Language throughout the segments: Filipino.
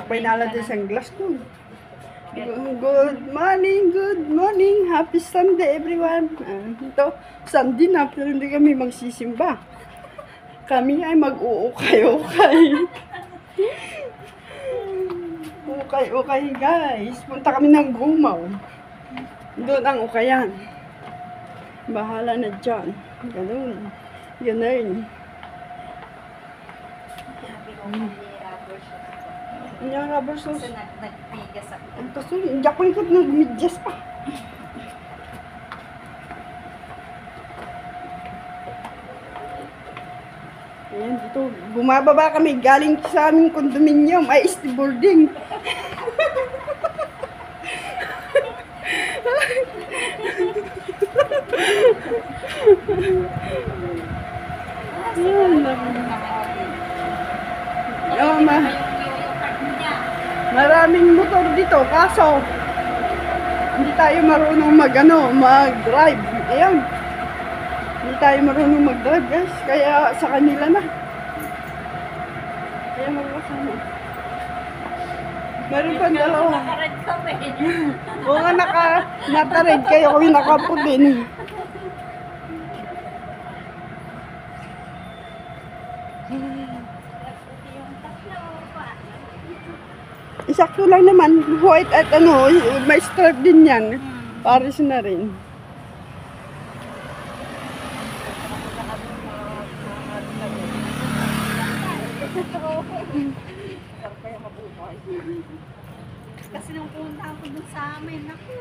painala din sa glass ko. Good morning, happy Sunday everyone. Ito, Sunday na, pero hindi kami magsisimba. Kami ay mag-uukay-ukay. Ukay-ukay guys. Punta kami ng Gumaw. Doon ang ukayan. Bahala na dyan. Ganun. Ganun. Yung rubber shoes. Kasi nagpigas ako. Kasi hindi ako ikot nag-midjas pa. Ayan, dito. Bumababa kami galing sa aming condominium. Ay, boarding. Maraming motor dito, kaso hindi tayo marunong mag-drive. Ayan. Hindi tayo marunong mag-drive, guys. Kaya sa kanila na. Kaya magkasama. Meron pa dalawa. Nakared kami. Oo nga, naka-red kayo. Kami nakaputi din. Isakto lang naman, white at may stripe din yan. Paris na rin. Kasi nung punta ako dun sa amin, ako.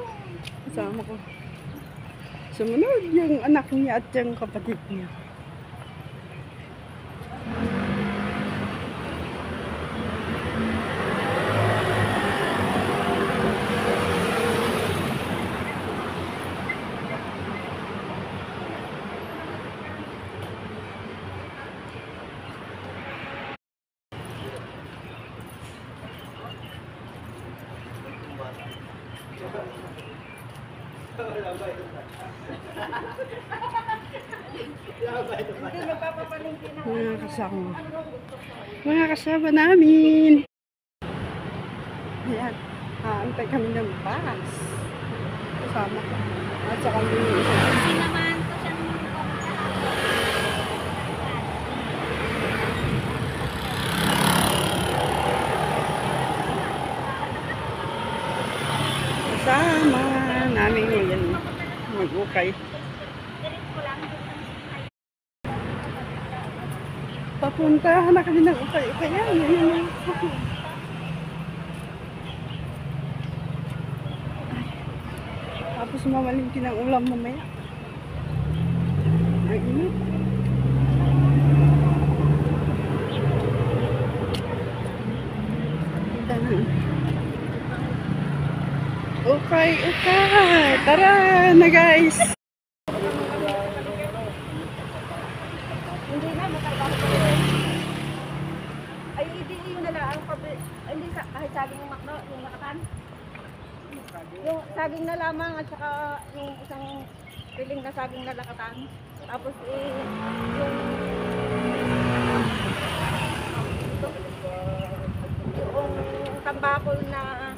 Kasama ko. Sumunod yung anak niya at yung kapatid niya. Mga kasama namin. Ayan, antay kami ng bus. Kasama ko. At saka kami Kasi naman ko siyang kasama namin ngayon mag-ukay. Papunta na kami ng ukay-ukay yan. Tapos mamalingkin ang ulam mamaya. Ay, init. Ukay. Tara na guys. hindi na matrabaho ko. Ay, hindi yun na lang. Hindi kahit saging yung makno, yung nakatan. Yung saging na lamang at saka yung isang piling na saging na lakatan. Tapos yung tambakol na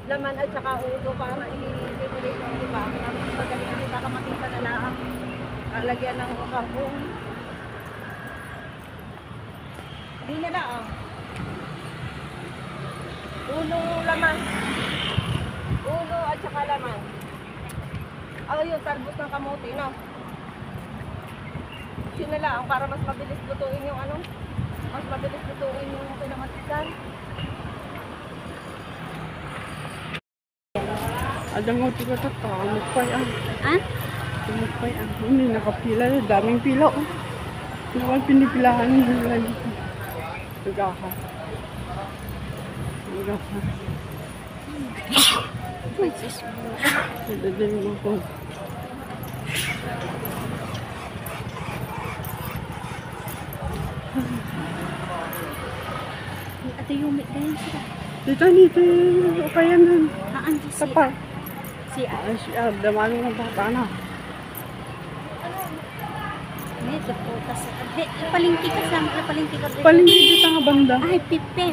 laman at saka ulo para i-separate yung iba. Tapos magaling na baka makita na lang. Lagyan ng kangkong. Hindi na lang. Ulo laman. Ulo at saka laman. Yung tarbos ng kamote, no? Yun na lang, para mas mabilis lutuin yung mas mabilis lutuin yung pinamatisan. Adang mo tiga ito, kamukpay ang. Ha? Kamukpay ang. Hindi, nakapila. Daming pila. Nawal pinipilahan nila dito. Nagaha. Dadalhin mo ko. Ate Yumi din siya. Dito. Okay yan nun. Andi Sa park. siya. Damano ng bata na. Dito po kasi. Palingki ka sa palingki ka. Palingki dito nga banda. Ay, pipip.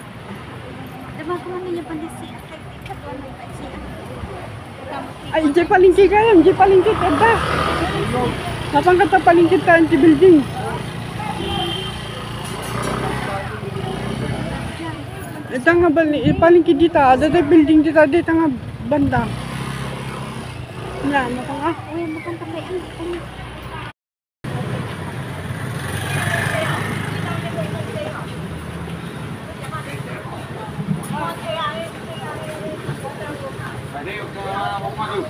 Diba kung ano niya pandis siya? Katuan mo pa siya. Ay, di palingki kayo, di palingki kada. Kapang kata palingki ka, di building. Ito nga palingki dito, ada building dito, dito nga banda. Na, matang ah. Uy, mukhang pagkain. Valeu, cara. Vamos, Maru.